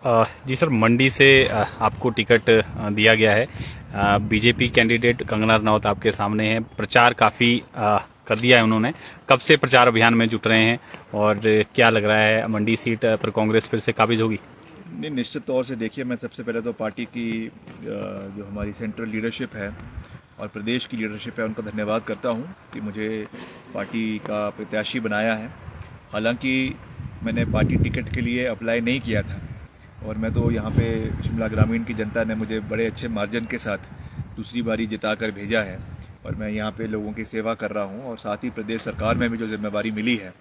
जी sir, मंडी से आपको ticket दिया गया है। बीजेपी कैंडिडेट कंगना रनौत आपके सामने है। प्रचार काफ़ी कर दिया है उन्होंने। कब से प्रचार अभियान में जुट रहे हैं और क्या लग रहा है, मंडी सीट पर कांग्रेस फिर से काबिज होगी? नहीं, निश्चित तौर से देखिए, मैं सबसे पहले तो पार्टी की जो हमारी सेंट्रल लीडरशिप है और प्रदेश की लीडरशिप है, उनका धन्यवाद करता हूं कि मुझे पार्टी का प्रत्याशी बनाया है। हालांकि मैंने पार्टी टिकट के लिए अप्लाई नहीं किया था और मैं तो यहाँ पे शिमला ग्रामीण की जनता ने मुझे बड़े अच्छे मार्जिन के साथ दूसरी बारी जिताकर भेजा है और मैं यहाँ पे लोगों की सेवा कर रहा हूँ और साथ ही प्रदेश सरकार में भी जो जिम्मेवारी मिली है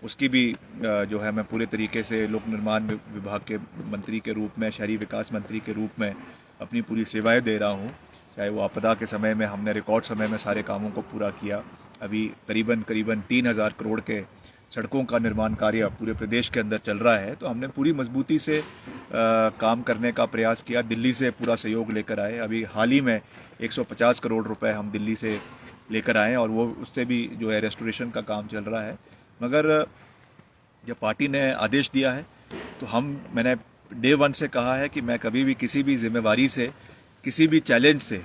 उसकी भी जो है मैं पूरे तरीके से लोक निर्माण विभाग के मंत्री के रूप में, शहरी विकास मंत्री के रूप में अपनी पूरी सेवाएं दे रहा हूं। चाहे वो आपदा के समय में हमने रिकॉर्ड समय में सारे कामों को पूरा किया। अभी करीबन 3000 करोड़ के सड़कों का निर्माण कार्य पूरे प्रदेश के अंदर चल रहा है, तो हमने पूरी मजबूती से काम करने का प्रयास किया। दिल्ली से पूरा सहयोग लेकर आए। अभी हाल ही में 150 करोड़ रुपए हम दिल्ली से लेकर आए और वो उससे भी जो है रेस्टोरेशन का काम चल रहा है। मगर जब पार्टी ने आदेश दिया है तो मैंने डे 1 से कहा है कि मैं कभी भी किसी भी जिम्मेवारी से, किसी भी चैलेंज से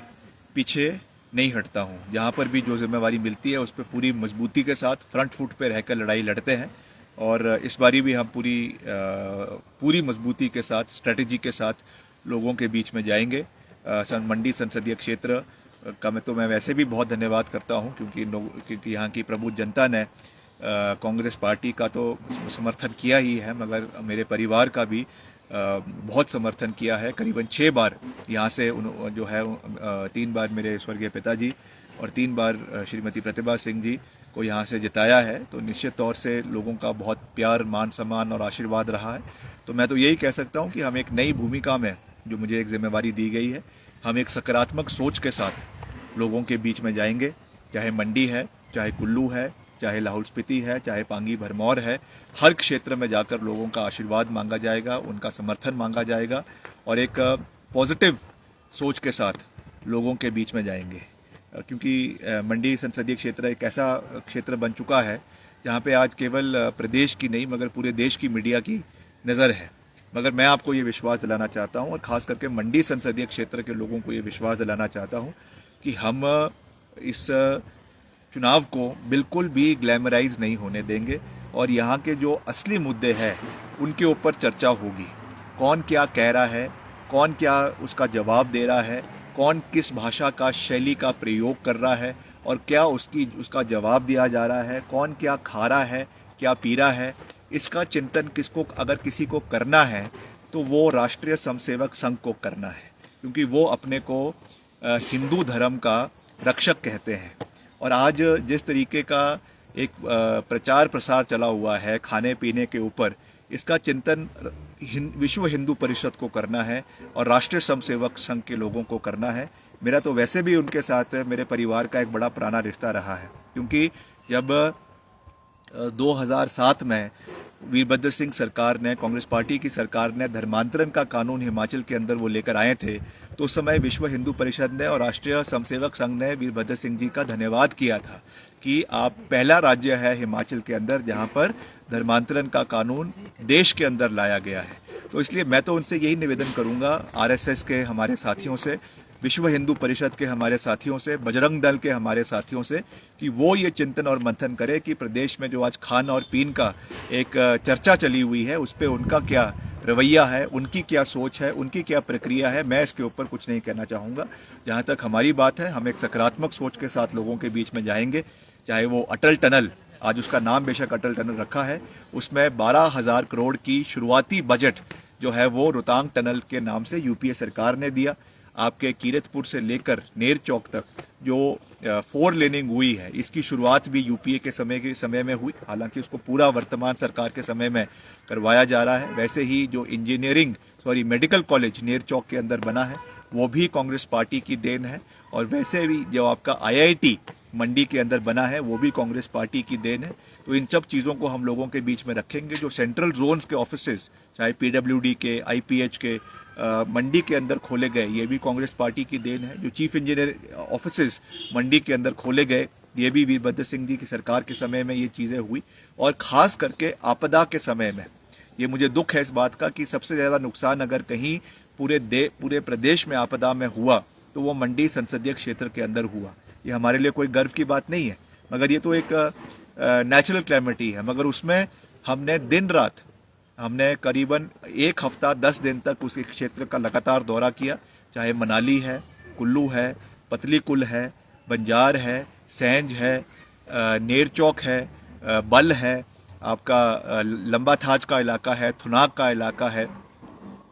पीछे नहीं हटता हूं। जहां पर भी जो जिम्मेवारी मिलती है उस पर पूरी मजबूती के साथ फ्रंट फुट पे रहकर लड़ाई लड़ते हैं और इस बारी भी हम पूरी मजबूती के साथ, स्ट्रेटेजी के साथ लोगों के बीच में जाएंगे। मंडी संसदीय क्षेत्र का मैं वैसे भी बहुत धन्यवाद करता हूं क्योंकि यहाँ की प्रबुद्ध जनता ने कांग्रेस पार्टी का तो समर्थन किया ही है, मगर मेरे परिवार का भी बहुत समर्थन किया है। करीबन 6 बार यहाँ से जो है 3 बार मेरे स्वर्गीय पिताजी और 3 बार श्रीमती प्रतिभा सिंह जी को यहाँ से जिताया है। तो निश्चित तौर से लोगों का बहुत प्यार, मान सम्मान और आशीर्वाद रहा है। तो मैं तो यही कह सकता हूँ कि हम एक नई भूमिका में, जो मुझे एक जिम्मेवारी दी गई है, हम एक सकारात्मक सोच के साथ लोगों के बीच में जाएंगे। चाहे मंडी है, चाहे कुल्लू है, चाहे लाहौल स्पीति है, चाहे पांगी भरमौर है, हर क्षेत्र में जाकर लोगों का आशीर्वाद मांगा जाएगा, उनका समर्थन मांगा जाएगा और एक पॉजिटिव सोच के साथ लोगों के बीच में जाएंगे। क्योंकि मंडी संसदीय क्षेत्र एक ऐसा क्षेत्र बन चुका है जहां पे आज केवल प्रदेश की नहीं मगर पूरे देश की मीडिया की नज़र है। मगर मैं आपको ये विश्वास दिलाना चाहता हूं और खास करके मंडी संसदीय क्षेत्र के लोगों को ये विश्वास दिलाना चाहता हूं कि हम इस चुनाव को बिल्कुल भी ग्लैमराइज नहीं होने देंगे और यहाँ के जो असली मुद्दे हैं उनके ऊपर चर्चा होगी। कौन क्या कह रहा है, कौन क्या उसका जवाब दे रहा है, कौन किस भाषा का, शैली का प्रयोग कर रहा है और क्या उसका जवाब दिया जा रहा है, कौन क्या खा रहा है, क्या पी रहा है, इसका चिंतन अगर किसी को करना है तो वो राष्ट्रीय स्वयंसेवक संघ को करना है, क्योंकि वो अपने को हिंदू धर्म का रक्षक कहते हैं। और आज जिस तरीके का एक प्रचार प्रसार चला हुआ है खाने पीने के ऊपर, इसका चिंतन विश्व हिंदू परिषद को करना है और राष्ट्रीय स्वयंसेवक संघ के लोगों को करना है। मेरा तो वैसे भी उनके साथ मेरे परिवार का एक बड़ा पुराना रिश्ता रहा है, क्योंकि जब 2007 में वीरभद्र सिंह सरकार ने, कांग्रेस पार्टी की सरकार ने धर्मांतरण का कानून हिमाचल के अंदर वो लेकर आए थे, तो उस समय विश्व हिंदू परिषद ने और राष्ट्रीय स्वयंसेवक संघ ने वीरभद्र सिंह जी का धन्यवाद किया था कि आप पहला राज्य है हिमाचल के अंदर जहां पर धर्मांतरण का कानून देश के अंदर लाया गया है। तो इसलिए मैं तो उनसे यही निवेदन करूंगा, आरएसएस के हमारे साथियों से, विश्व हिंदू परिषद के हमारे साथियों से, बजरंग दल के हमारे साथियों से, कि वो ये चिंतन और मंथन करे कि प्रदेश में जो आज खान और पीन का एक चर्चा चली हुई है उस पर उनका क्या रवैया है, उनकी क्या सोच है, उनकी क्या प्रक्रिया है। मैं इसके ऊपर कुछ नहीं कहना चाहूँगा। जहाँ तक हमारी बात है, हम एक सकारात्मक सोच के साथ लोगों के बीच में जाएंगे। चाहे वो अटल टनल, आज उसका नाम बेशक अटल टनल रखा है, उसमें 12,000 करोड़ की शुरुआती बजट जो है वो रोहतांग टनल के नाम से यूपीए सरकार ने दिया। आपके कीरतपुर से लेकर नेर चौक तक जो 4 लेनिंग हुई है, इसकी शुरुआत भी यूपीए के समय में हुई। हालांकि उसको पूरा वर्तमान सरकार के समय में करवाया जा रहा है। वैसे ही जो मेडिकल कॉलेज नेर चौक के अंदर बना है वो भी कांग्रेस पार्टी की देन है। और वैसे भी जो आपका आईआईटी मंडी के अंदर बना है वो भी कांग्रेस पार्टी की देन है। तो इन सब चीज़ों को हम लोगों के बीच में रखेंगे। जो सेंट्रल जोन्स के ऑफिसेज, चाहे पीडब्ल्यूडी के, आईपीएच के, मंडी के अंदर खोले गए, ये भी कांग्रेस पार्टी की देन है। जो चीफ इंजीनियर ऑफिसेज मंडी के अंदर खोले गए, ये भी वीरभद्र सिंह जी की सरकार के समय में ये चीज़ें हुई। और खास करके आपदा के समय में ये मुझे दुख है इस बात का कि सबसे ज़्यादा नुकसान अगर कहीं पूरे प्रदेश में आपदा में हुआ तो वो मंडी संसदीय क्षेत्र के अंदर हुआ। ये हमारे लिए कोई गर्व की बात नहीं है, मगर ये तो एक नेचुरल क्लैमिटी है। मगर उसमें हमने दिन रात, हमने करीबन 1 हफ्ता 10 दिन तक उस क्षेत्र का लगातार दौरा किया, चाहे मनाली है, कुल्लू है, पतली कुल है, बंजार है, सैंज है, नेर चौक है, बल है, आपका लंबा थाज का इलाका है, थुनाग का इलाका है,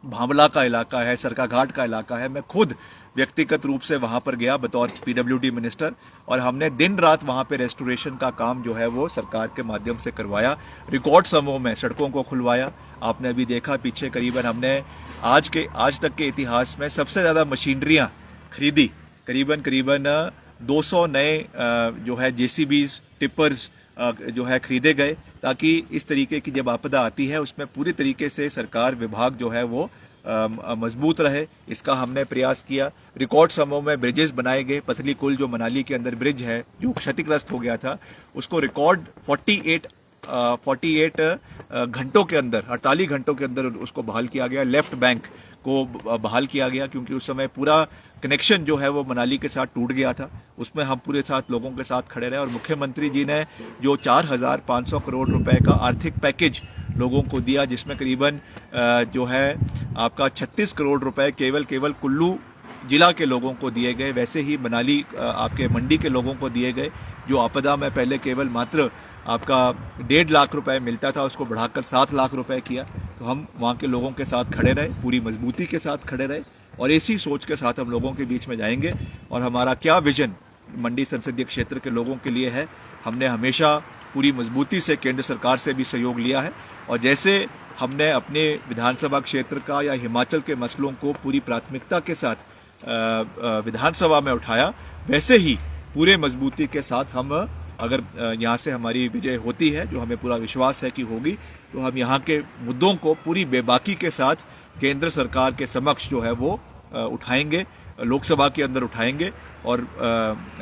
भांवला का इलाका है, सरकाघाट का इलाका है। मैं खुद व्यक्तिगत रूप से वहां पर गया बतौर पीडब्ल्यूडी मिनिस्टर, और हमने दिन रात वहां पे रेस्टोरेशन का काम जो है वो सरकार के माध्यम से करवाया। रिकॉर्ड समय में सड़कों को खुलवाया। आपने अभी देखा पीछे करीबन हमने आज तक के इतिहास में सबसे ज्यादा मशीनरियां खरीदी, करीबन 200 नए जो है जेसीबीज, टिपर्स जो है खरीदे गए, ताकि इस तरीके की जब आपदा आती है उसमें पूरी तरीके से सरकार विभाग जो है वो मजबूत रहे। इसका हमने प्रयास किया। रिकॉर्ड समय में ब्रिजेस बनाए गए। पतली कुल जो मनाली के अंदर ब्रिज है जो क्षतिग्रस्त हो गया था, उसको रिकॉर्ड 48 घंटों के अंदर, 48 घंटों के अंदर उसको बहाल किया गया। लेफ्ट बैंक को बहाल किया गया क्योंकि उस समय पूरा कनेक्शन जो है वो मनाली के साथ टूट गया था। उसमें हम पूरे साथ लोगों के साथ खड़े रहे, और मुख्यमंत्री जी ने जो 4,500 करोड़ रुपए का आर्थिक पैकेज लोगों को दिया, जिसमें करीबन जो है आपका 36 करोड़ रुपए केवल कुल्लू जिला के लोगों को दिए गए। वैसे ही मनाली आपके मंडी के लोगों को दिए गए, जो आपदा में पहले केवल मात्र आपका 1.5 लाख रुपए मिलता था, उसको बढ़ाकर 7 लाख रुपए किया। तो हम वहाँ के लोगों के साथ खड़े रहे, पूरी मजबूती के साथ खड़े रहे, और इसी सोच के साथ हम लोगों के बीच में जाएंगे। और हमारा क्या विजन मंडी संसदीय क्षेत्र के लोगों के लिए है, हमने हमेशा पूरी मजबूती से केंद्र सरकार से भी सहयोग लिया है, और जैसे हमने अपने विधानसभा क्षेत्र का या हिमाचल के मसलों को पूरी प्राथमिकता के साथ विधानसभा में उठाया, वैसे ही पूरे मजबूती के साथ हम, अगर यहाँ से हमारी विजय होती है, जो हमें पूरा विश्वास है कि होगी, तो हम यहाँ के मुद्दों को पूरी बेबाकी के साथ केंद्र सरकार के समक्ष जो है वो उठाएंगे, लोकसभा के अंदर उठाएंगे, और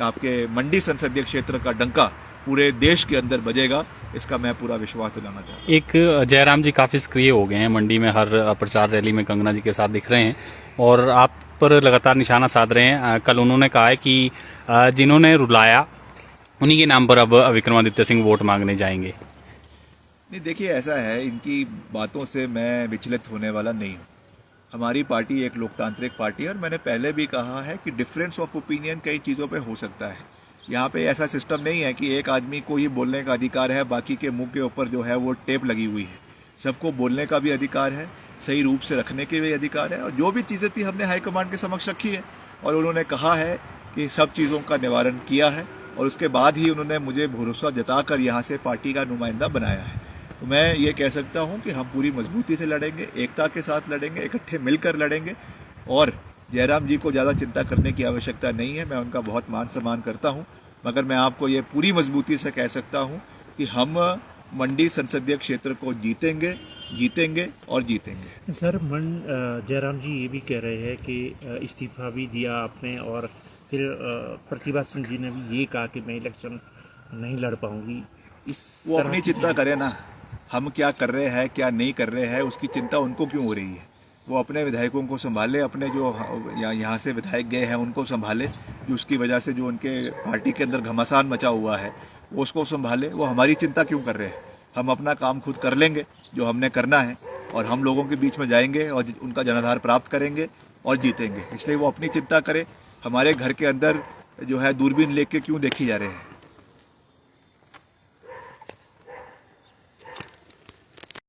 आपके मंडी संसदीय क्षेत्र का डंका पूरे देश के अंदर बजेगा, इसका मैं पूरा विश्वास दिलाना चाहता हूँ। एक जयराम जी काफी सक्रिय हो गए हैं मंडी में, हर प्रचार रैली में कंगना जी के साथ दिख रहे हैं और आप पर लगातार निशाना साध रहे हैं। कल उन्होंने कहा है कि जिन्होंने रुलाया उन्हीं के नाम पर अब विक्रमादित्य सिंह वोट मांगने जाएंगे। नहीं, देखिए ऐसा है, इनकी बातों से मैं विचलित होने वाला नहीं हूँ। हमारी पार्टी एक लोकतांत्रिक पार्टी है, और मैंने पहले भी कहा है कि डिफरेंस ऑफ ओपिनियन कई चीज़ों पे हो सकता है। यहाँ पे ऐसा सिस्टम नहीं है कि एक आदमी को ही बोलने का अधिकार है, बाकी के मुंह के ऊपर जो है वो टेप लगी हुई है। सबको बोलने का भी अधिकार है, सही रूप से रखने के भी अधिकार है, और जो भी चीज़ें थी हमने हाईकमांड के समक्ष रखी है, और उन्होंने कहा है कि सब चीज़ों का निवारण किया है, और उसके बाद ही उन्होंने मुझे भरोसा जताकर यहाँ से पार्टी का नुमाइंदा बनाया है। तो मैं ये कह सकता हूँ कि हम पूरी मजबूती से लड़ेंगे, एकता के साथ लड़ेंगे, इकट्ठे मिलकर लड़ेंगे, और जयराम जी को ज़्यादा चिंता करने की आवश्यकता नहीं है। मैं उनका बहुत मान सम्मान करता हूँ, मगर मैं आपको ये पूरी मजबूती से कह सकता हूँ कि हम मंडी संसदीय क्षेत्र को जीतेंगे और जीतेंगे। सर, जयराम जी ये भी कह रहे हैं कि इस्तीफा भी दिया आपने, और फिर प्रतिभा सिंह जी ने भी ये कहा कि मैं इलेक्शन नहीं लड़ पाऊंगी। वो अपनी चिंता करे ना, हम क्या कर रहे हैं क्या नहीं कर रहे हैं उसकी चिंता उनको क्यों हो रही है। वो अपने विधायकों को संभाले, अपने जो यहाँ से विधायक गए हैं उनको संभाले, जो उसकी वजह से जो उनके पार्टी के अंदर घमासान मचा हुआ है वो उसको संभाले। वो हमारी चिंता क्यों कर रहे हैं। हम अपना काम खुद कर लेंगे जो हमने करना है, और हम लोगों के बीच में जाएंगे और उनका जनाधार प्राप्त करेंगे और जीतेंगे। इसलिए वो अपनी चिंता करे। हमारे घर के अंदर जो है दूरबीन लेके क्यों देखी जा रहे हैं।